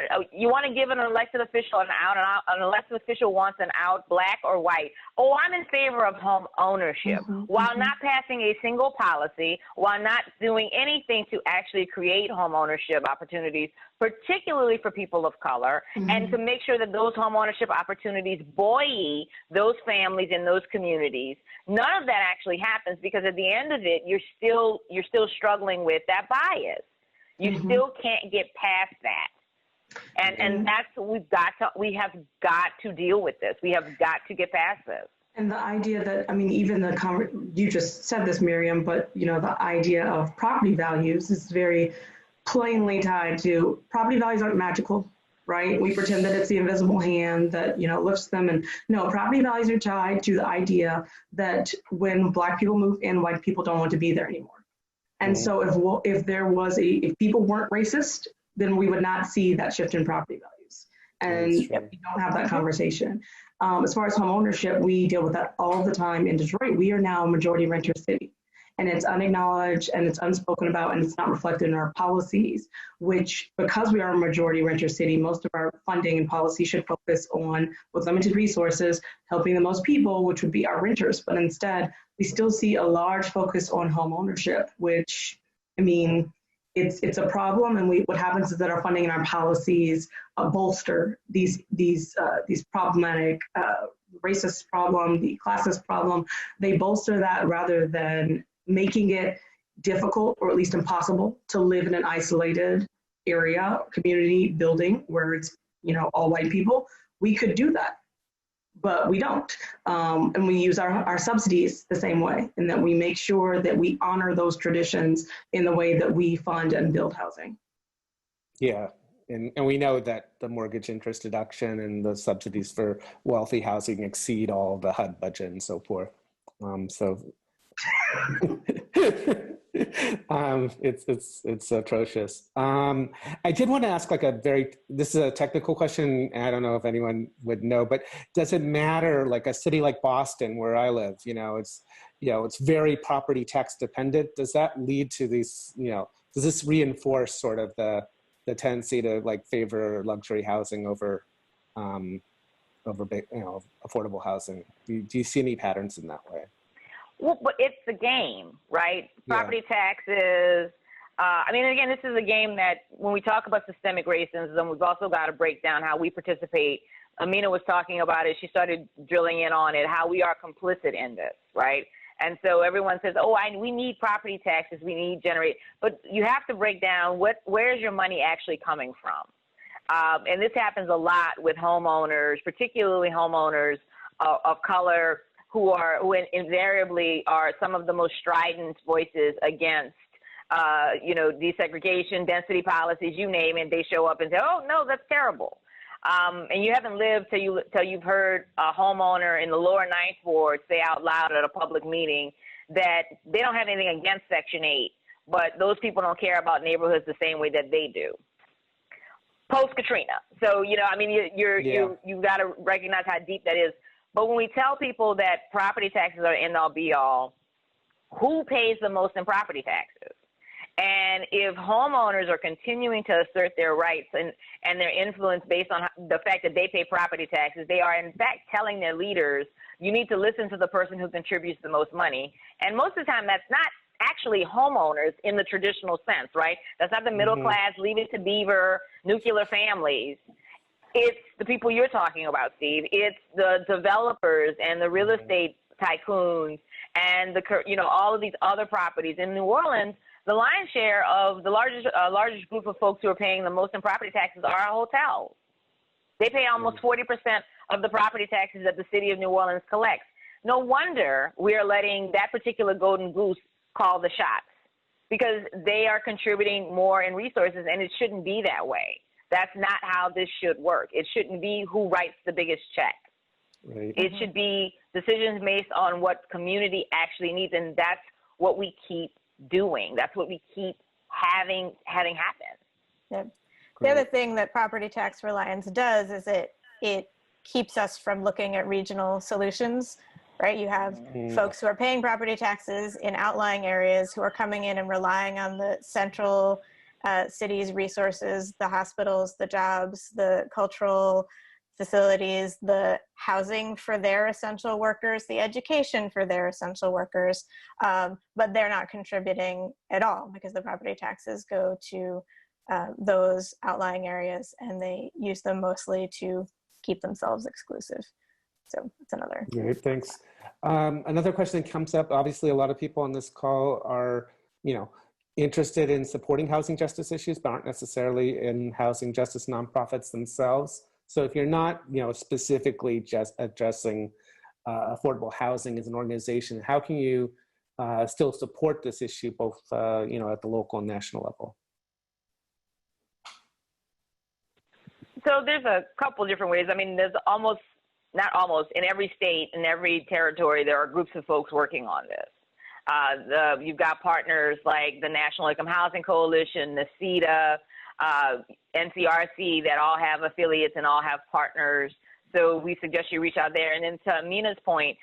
to give an elected official an out, an elected official wants an out, black or white. Oh, I'm in favor of home ownership, while not passing a single policy, while not doing anything to actually create home ownership opportunities, particularly for people of color, and to make sure that those home ownership opportunities buoy those families in those communities. None of that actually happens, because at the end of it, you're still struggling with that bias. You still can't get past that. And that's what we have got to deal with this. We have got to get past this. And the idea that, I mean, even you just said this, Miriam, but, you know, the idea of property values is very plainly tied to property values aren't magical, right? We pretend that it's the invisible hand that, you know, lifts them. And no, property values are tied to the idea that when Black people move in, white people don't want to be there anymore. And so if people weren't racist, then we would not see that shift in property values. And we don't have that conversation. As far as home ownership, we deal with that all the time in Detroit. We are now a majority renter city, and it's unacknowledged and it's unspoken about, and it's not reflected in our policies, which, because we are a majority renter city, most of our funding and policy should focus on, with limited resources, helping the most people, which would be our renters. But instead, we still see a large focus on home ownership, which, I mean, it's a problem. And what happens is that our funding and our policies bolster these problematic racist problem, the classist problem. They bolster that rather than making it difficult, or at least impossible, to live in an isolated area, community building where it's, you know, all white people. We could do that, but we don't. And we use our subsidies the same way, in that we make sure that we honor those traditions in the way that we fund and build housing. Yeah, and we know that the mortgage interest deduction and the subsidies for wealthy housing exceed all the HUD budget and so forth. It's atrocious. I did want to ask this is a technical question, and I don't know if anyone would know, but does it matter, like a city like Boston where I live, it's very property tax dependent. Does that lead to these, does this reinforce sort of the tendency to like favor luxury housing over affordable housing? Do you see any patterns in that way? Well, but it's the game, right? Property taxes. Again, this is a game that when we talk about systemic racism, we've also got to break down how we participate. Amina was talking about it. She started drilling in on it, how we are complicit in this, right? And so everyone says, we need property taxes, we need but you have to break down where's your money actually coming from? And this happens a lot with homeowners, particularly homeowners of color, who invariably are some of the most strident voices against, desegregation, density policies, you name it. They show up and say, "Oh no, that's terrible," and you haven't lived till you've heard a homeowner in the lower Ninth Ward say out loud at a public meeting that they don't have anything against Section 8, but those people don't care about neighborhoods the same way that they do. Post Katrina, so you've got to recognize how deep that is. But when we tell people that property taxes are end all be all, who pays the most in property taxes? And if homeowners are continuing to assert their rights and their influence based on the fact that they pay property taxes, they are in fact telling their leaders, you need to listen to the person who contributes the most money. And most of the time, that's not actually homeowners in the traditional sense, right? That's not the middle class, Leave It to Beaver, nuclear families. It's the people you're talking about, Steve. It's the developers and the real estate tycoons and all of these other properties. In New Orleans, the lion's share of the largest group of folks who are paying the most in property taxes are hotels. They pay almost 40% of the property taxes that the city of New Orleans collects. No wonder we are letting that particular golden goose call the shots, because they are contributing more in resources, and it shouldn't be that way. That's not how this should work. It shouldn't be who writes the biggest check. Right. It should be decisions based on what community actually needs, and that's what we keep doing. That's what we keep having happen. Yep. The other thing that property tax reliance does is it keeps us from looking at regional solutions, right? You have folks who are paying property taxes in outlying areas who are coming in and relying on the central city's resources, the hospitals, the jobs, the cultural facilities, the housing for their essential workers, the education for their essential workers, but they're not contributing at all because the property taxes go to those outlying areas and they use them mostly to keep themselves exclusive. So it's another. Great, thanks. Another question that comes up, obviously a lot of people on this call are, interested in supporting housing justice issues, but aren't necessarily in housing justice nonprofits themselves. So if you're not, specifically just addressing affordable housing as an organization, how can you still support this issue both, at the local and national level? So there's a couple different ways. I mean, there's not almost, in every state, in every territory, there are groups of folks working on this. You've got partners like the National Income Housing Coalition, the CETA, NCRC that all have affiliates and all have partners. So we suggest you reach out there. And then to Amina's point,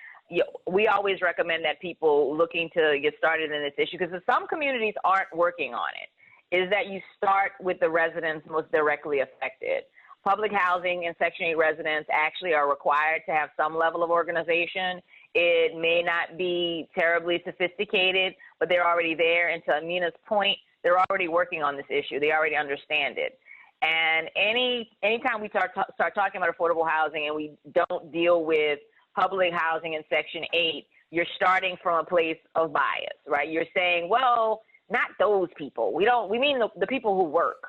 we always recommend that people looking to get started in this issue, because some communities aren't working on it, is that you start with the residents most directly affected. Public housing and Section 8 residents actually are required to have some level of organization. It may not be terribly sophisticated, but they're already there. And to Amina's point, they're already working on this issue. They already understand it. And anytime we start talking about affordable housing and we don't deal with public housing in Section 8, you're starting from a place of bias, right? You're saying, well, not those people. We mean the people who work.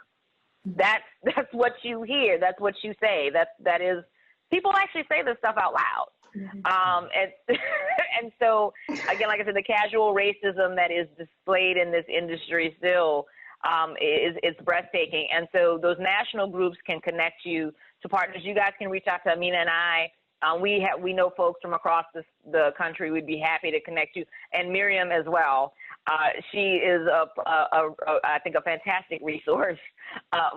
That's what you hear. That's what you say. That is, people actually say this stuff out loud. And so, again, like I said, the casual racism that is displayed in this industry still it's breathtaking. And so those national groups can connect you to partners. You guys can reach out to Amina and I. We know folks from across the country. We'd be happy to connect you, and Miriam as well. She is I think a fantastic resource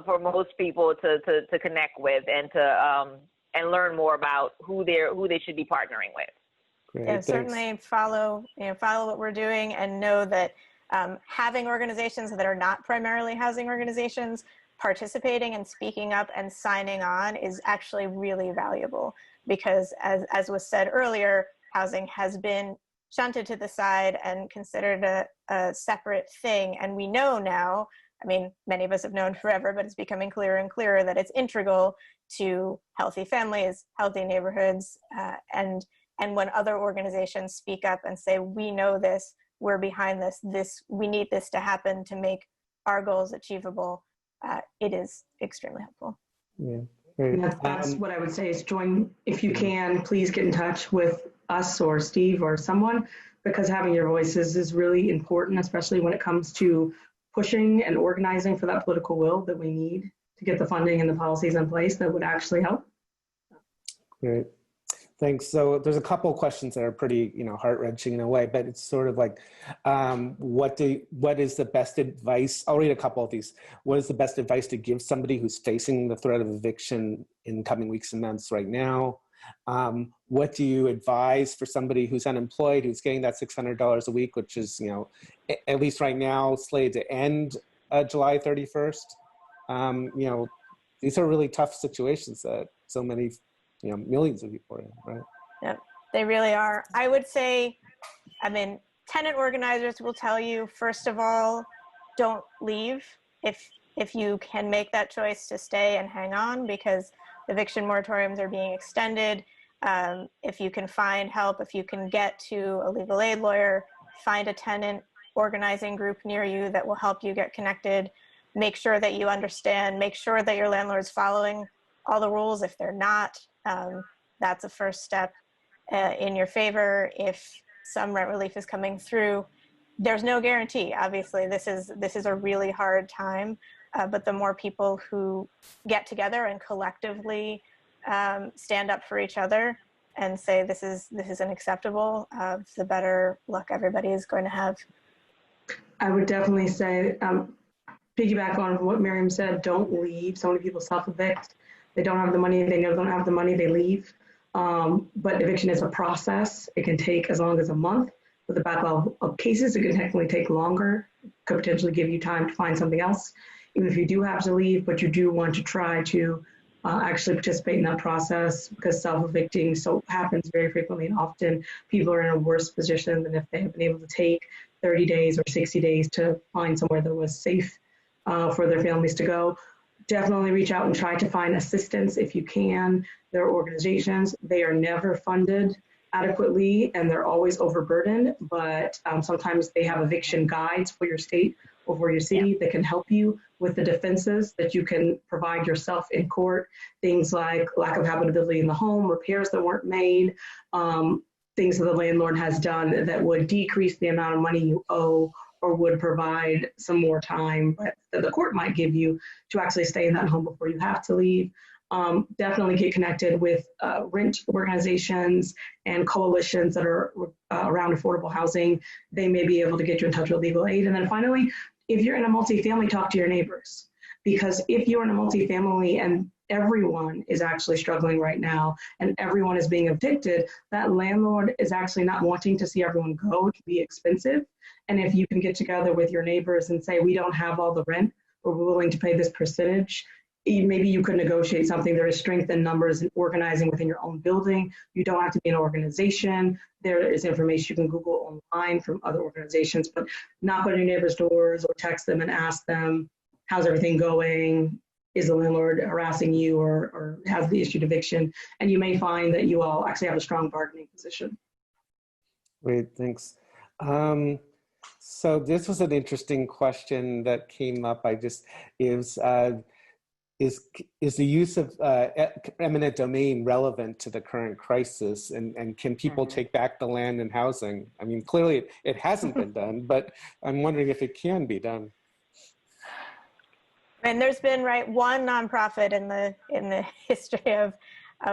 for most people to connect with and to learn more about who they should be partnering with. Great, and certainly follow what we're doing, and know that having organizations that are not primarily housing organizations participating and speaking up and signing on is actually really valuable, because as was said earlier, housing has been shunted to the side and considered a separate thing. And we know now, I mean, many of us have known forever, but it's becoming clearer and clearer that it's integral to healthy families, healthy neighborhoods, and when other organizations speak up and say, we know this, we're behind this, we need this to happen to make our goals achievable, it is extremely helpful. Yeah. That's what I would say is join, if you can, please get in touch with us or Steve or someone, because having your voices is really important, especially when it comes to pushing and organizing for that political will that we need to get the funding and the policies in place that would actually help. Great. Thanks. So there's a couple of questions that are pretty, heart-wrenching in a way, but it's sort of like, what is the best advice? I'll read a couple of these. What is the best advice to give somebody who's facing the threat of eviction in coming weeks and months right now? What do you advise for somebody who's unemployed, who's getting that $600 a week, which is, at least right now, slated to end July 31st? These are really tough situations that so many millions of people are in, right? Yeah, they really are. I would say, tenant organizers will tell you, first of all, don't leave if you can make that choice to stay and hang on, because eviction moratoriums are being extended. If you can find help, if you can get to a legal aid lawyer, find a tenant organizing group near you that will help you get connected. Make sure that you understand, make sure that your landlord's following all the rules. If they're not, that's a first step in your favor. If some rent relief is coming through, there's no guarantee. Obviously, this is a really hard time, but the more people who get together and collectively stand up for each other and say this is unacceptable, the better luck everybody is going to have. I would definitely say piggyback on what Miriam said, don't leave. So many people self-evict. They don't have the money. They know they don't have the money. They leave. But eviction is a process. It can take as long as a month. With a backlog of cases, it can technically take longer. Could potentially give you time to find something else, even if you do have to leave. But you do want to try to actually participate in that process, because self-evicting happens very frequently, and often people are in a worse position than if they have been able to take 30 days or 60 days to find somewhere that was safe for their families to go. Definitely reach out and try to find assistance if you can. There are organizations, they are never funded adequately and they're always overburdened, but sometimes they have eviction guides for your state or for your city that can help you with the defenses that you can provide yourself in court. Things like lack of habitability in the home, repairs that weren't made, things that the landlord has done that would decrease the amount of money you owe or would provide some more time that the court might give you to actually stay in that home before you have to leave. Definitely get connected with rent organizations and coalitions that are around affordable housing. They may be able to get you in touch with legal aid. And then finally, if you're in a multifamily, talk to your neighbors. Because if you're in a multifamily and everyone is actually struggling right now and everyone is being evicted, that landlord is actually not wanting to see everyone go. It can be expensive. And if you can get together with your neighbors and say, we don't have all the rent, but we're willing to pay this percentage, maybe you could negotiate something. There is strength in numbers and organizing within your own building. You don't have to be an organization. There is information you can Google online from other organizations, but knock on your neighbors' doors or text them and ask them, how's everything going? Is the landlord harassing you or has the issued eviction? And you may find that you all actually have a strong bargaining position. Great, thanks. So this was an interesting question that came up. Is the use of eminent domain relevant to the current crisis? And can people take back the land and housing? I mean, clearly it hasn't been done, but I'm wondering if it can be done. And there's been one nonprofit in the history of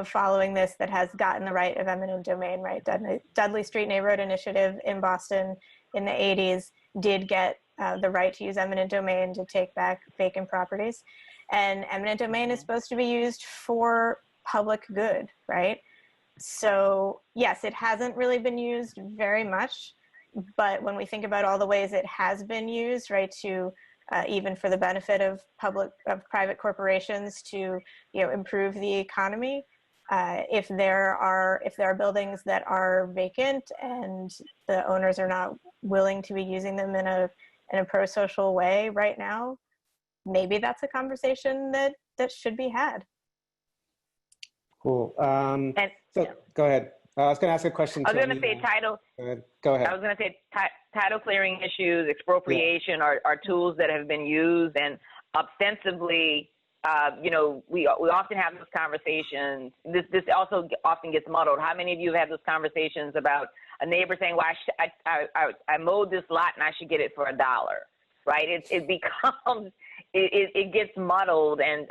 following this that has gotten the right of eminent domain, right? Dudley Street Neighborhood Initiative in Boston in the 80s did get the right to use eminent domain to take back vacant properties. And eminent domain is supposed to be used for public good, right? So yes, it hasn't really been used very much, but when we think about all the ways it has been used, right, to even for the benefit of private corporations to improve the economy, if there are buildings that are vacant and the owners are not willing to be using them in a pro-social way right now, maybe that's a conversation that should be had. Cool. Go ahead. I was going to ask a question. I was going to say title. Go ahead. I was going to say title clearing issues, expropriation are tools that have been used, and ostensibly, we often have those conversations. This also often gets muddled. How many of you have had those conversations about a neighbor saying, "Well, I mowed this lot and I should get it for $1," right? It becomes it gets muddled, and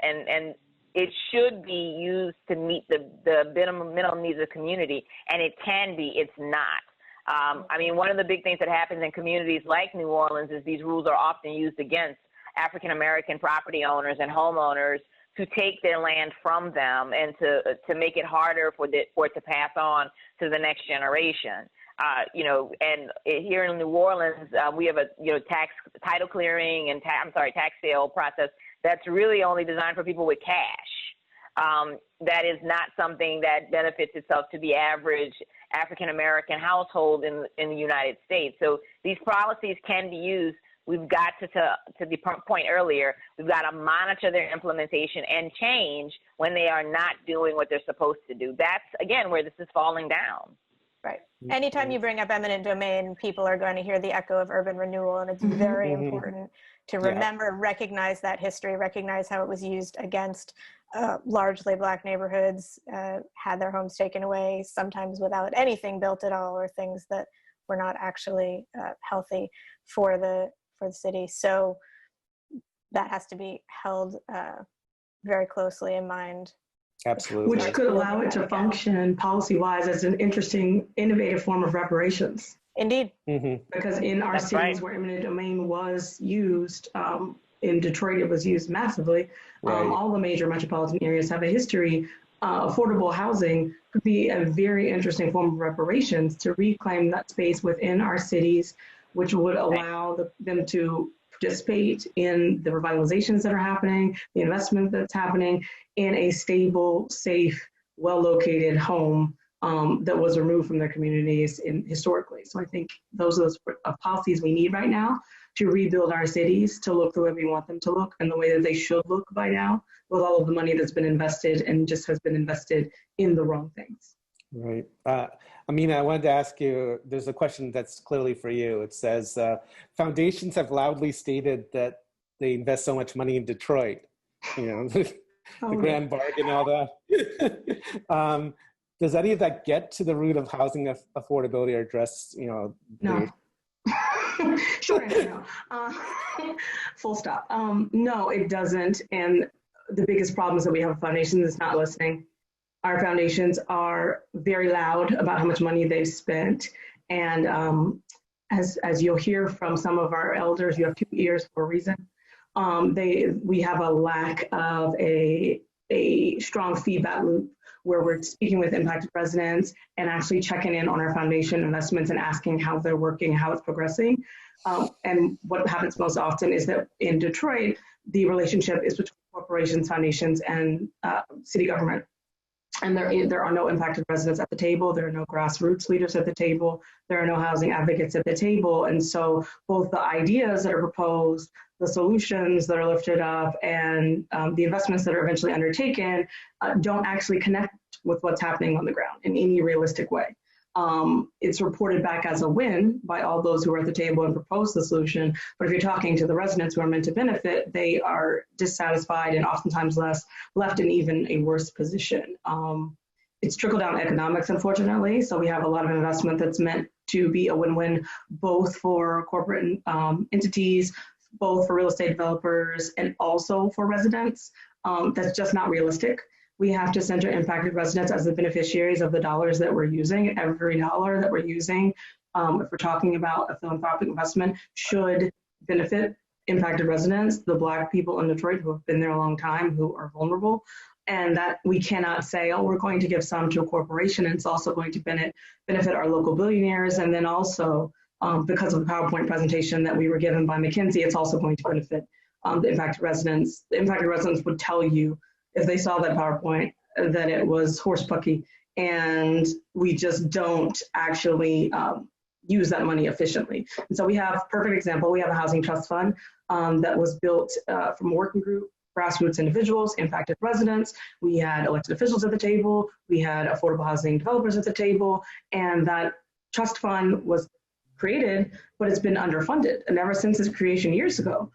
it should be used to meet the minimum needs of the community, and it can be. It's not. I mean, one of the big things that happens in communities like New Orleans is these rules are often used against African-American property owners and homeowners to take their land from them and to make it harder for it to pass on to the next generation. And here in New Orleans, we have a tax title clearing and tax sale process that's really only designed for people with cash. That is not something that benefits itself to the average African-American household in the United States. So these policies can be used. We've got to the point earlier, we've got to monitor their implementation and change when they are not doing what they're supposed to do. That's, again, where this is falling down. Right. Anytime you bring up eminent domain, people are going to hear the echo of urban renewal, and it's very important to remember, recognize that history, recognize how it was used against largely Black neighborhoods, had their homes taken away, sometimes without anything built at all, or things that were not actually healthy for the city. So that has to be held very closely in mind. Absolutely. Which could allow it to function policy-wise as an interesting, innovative form of reparations. Indeed. Because in our cities where eminent domain was used, in Detroit, it was used massively. Right. All the major metropolitan areas have a history. Affordable housing could be a very interesting form of reparations to reclaim that space within our cities, which would allow them to participate in the revitalizations that are happening, the investment that's happening in a stable, safe, well-located home that was removed from their communities historically. So I think those are the policies we need right now to rebuild our cities to look the way we want them to look and the way that they should look by now, with all of the money that's been invested and just has been invested in the wrong things. Right. Amina, I wanted to ask you, there's a question that's clearly for you. It says, foundations have loudly stated that they invest so much money in Detroit, you know, the grand bargain, all that. Does any of that get to the root of housing affordability or address, you know? No. Short answer, no. Full stop. No, it doesn't. And the biggest problem is that we have a foundation that's not listening. Our foundations are very loud about how much money they've spent. And as you'll hear from some of our elders, you have 2 ears for a reason. We have a lack of a strong feedback loop where we're speaking with impacted residents and actually checking in on our foundation investments and asking how they're working, how it's progressing. And what happens most often is that in Detroit, the relationship is between corporations, foundations, and city government. And there are no impacted residents at the table. There are no grassroots leaders at the table. There are no housing advocates at the table. And so both the ideas that are proposed, the solutions that are lifted up, and the investments that are eventually undertaken don't actually connect with what's happening on the ground in any realistic way. It's reported back as a win by all those who are at the table and propose the solution. But if you're talking to the residents who are meant to benefit, they are dissatisfied and oftentimes left in even a worse position. It's trickle-down economics, unfortunately. So we have a lot of investment that's meant to be a win-win, both for corporate entities, both for real estate developers, and also for residents. That's just not realistic. We have to center impacted residents as the beneficiaries of the dollars that we're using. Every dollar that we're using, if we're talking about a philanthropic investment, should benefit impacted residents, the Black people in Detroit who have been there a long time, who are vulnerable. And that we cannot say, oh, we're going to give some to a corporation, and it's also going to benefit our local billionaires. And then also, because of the PowerPoint presentation that we were given by McKinsey, it's also going to benefit the impacted residents. The impacted residents would tell you, if they saw that PowerPoint, that it was horsepucky, and we just don't actually use that money efficiently. And so we have, perfect example, we have a housing trust fund that was built from a working group, grassroots individuals, impacted residents. We had elected officials at the table. We had affordable housing developers at the table. And that trust fund was created, but it's been underfunded. And ever since its creation years ago,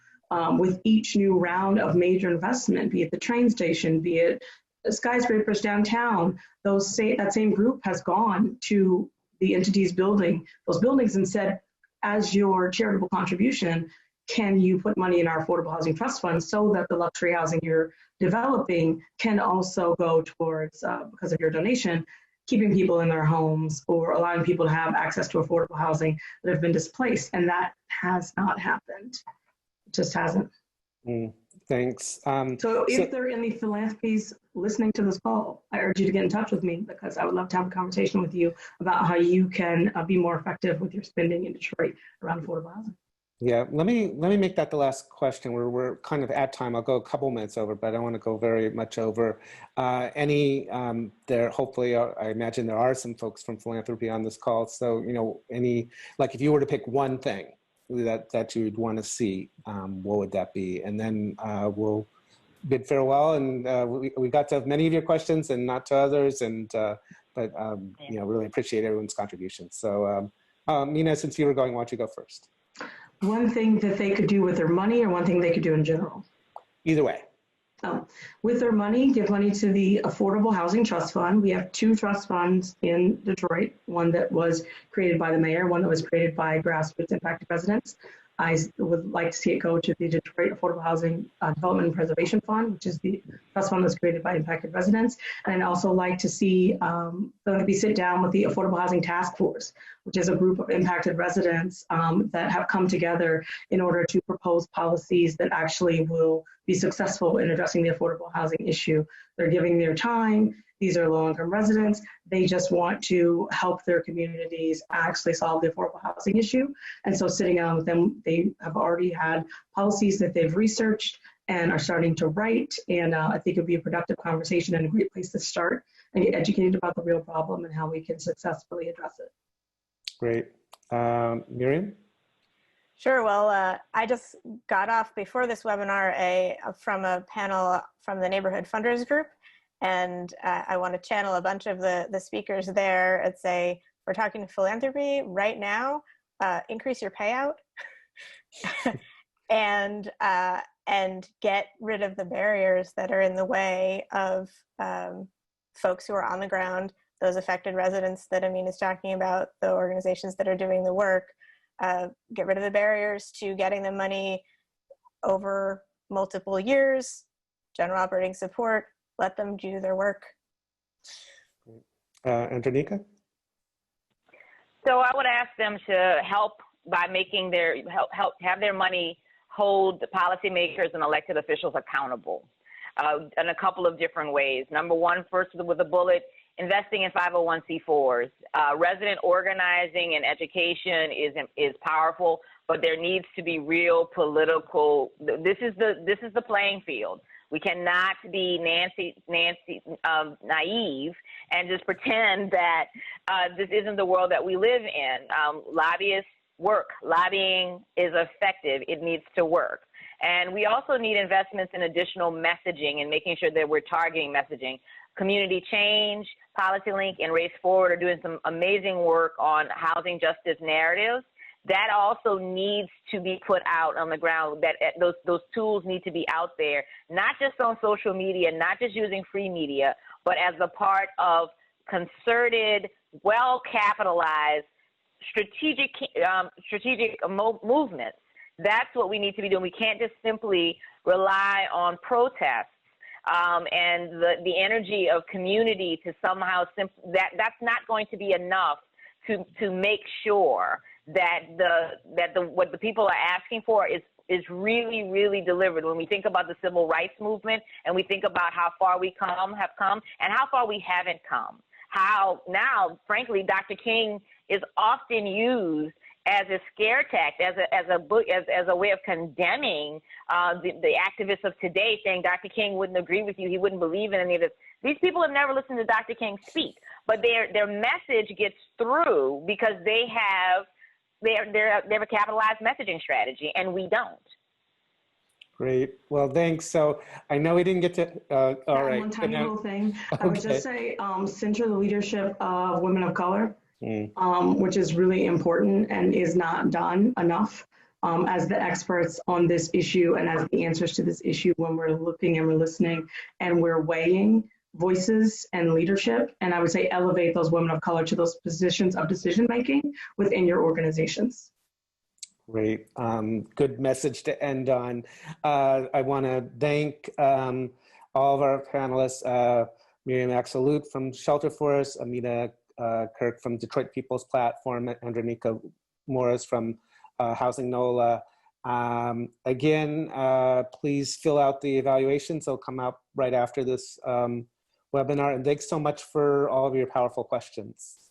with each new round of major investment, be it the train station, be it skyscrapers downtown, that same group has gone to the entities building those buildings and said, as your charitable contribution, can you put money in our affordable housing trust fund so that the luxury housing you're developing can also go towards, because of your donation, keeping people in their homes or allowing people to have access to affordable housing that have been displaced. And that has not happened. It just hasn't. Thanks. So if there are any philanthropies listening to this call, I urge you to get in touch with me, because I would love to have a conversation with you about how you can be more effective with your spending in Detroit around affordable housing. Yeah, let me make that the last question. We're kind of at time. I'll go a couple minutes over, but I don't want to go very much over. Hopefully, I imagine there are some folks from philanthropy on this call. So, like if you were to pick one thing that you'd want to see, what would that be? And then we'll bid farewell. And we got to have many of your questions and not to others. But really appreciate everyone's contributions. So, Nina, since you were going, why don't you go first? One thing that they could do with their money, or one thing they could do in general? Either way. With their money, give money to the Affordable Housing Trust Fund. We have 2 trust funds in Detroit, one that was created by the mayor, one that was created by grassroots impacted residents. I would like to see it go to the Detroit Affordable Housing Development and Preservation Fund, which is the trust fund that's created by impacted residents. And I'd also like to see philanthropy sit down with the Affordable Housing Task Force, which is a group of impacted residents that have come together in order to propose policies that actually will be successful in addressing the affordable housing issue. They're giving their time. These are low-income residents. They just want to help their communities actually solve the affordable housing issue. And so sitting down with them, they have already had policies that they've researched and are starting to write. And I think it would be a productive conversation and a great place to start and get educated about the real problem and how we can successfully address it. Great. Miriam? Sure. Well, I just got off before this webinar from a panel from the Neighborhood Funders Group. And I want to channel a bunch of the speakers there and say, we're talking philanthropy right now, increase your payout and get rid of the barriers that are in the way of folks who are on the ground, those affected residents that Amin is talking about, the organizations that are doing the work, get rid of the barriers to getting the money over multiple years, general operating support, let them do their work. Andronika? So I would ask them to help by making help have their money hold the policymakers and elected officials accountable in a couple of different ways. Number one, first with a bullet, investing in 501c4s. Resident organizing and education is powerful, but there needs to be real political. This is the playing field. We cannot be naive and just pretend that this isn't the world that we live in. Lobbyists work. Lobbying is effective. It needs to work. And we also need investments in additional messaging and making sure that we're targeting messaging. Community Change, PolicyLink, and Race Forward are doing some amazing work on housing justice narratives. That also needs to be put out on the ground, that those tools need to be out there, not just on social media, not just using free media, but as a part of concerted, well-capitalized, strategic movements. That's what we need to be doing. We can't just simply rely on protests and the energy of community to somehow, that's not going to be enough to make sure that what the people are asking for is really, really delivered. When we think about the civil rights movement and we think about how far we have come and how far we haven't come, how now, frankly, Dr. King is often used as a scare tactic, as a way of condemning the activists of today, saying Dr. King wouldn't agree with you, he wouldn't believe in any of this. These people have never listened to Dr. King speak, but their message gets through because they have a capitalized messaging strategy, and we don't. Great. Well, thanks. So I know we didn't get to, all right. One tiny little thing. Okay. I would just say center the leadership of women of color, which is really important and is not done enough as the experts on this issue and as the answers to this issue when we're looking and we're listening and we're weighing voices and leadership. And I would say elevate those women of color to those positions of decision-making within your organizations. Great. Good message to end on. I want to thank all of our panelists, Miriam Axelute from Shelter for Us, Amina Kirk from Detroit People's Platform, Andronika Morris from Housing NOLA. Again, please fill out the evaluations. They'll come out right after this webinar. And thanks so much for all of your powerful questions.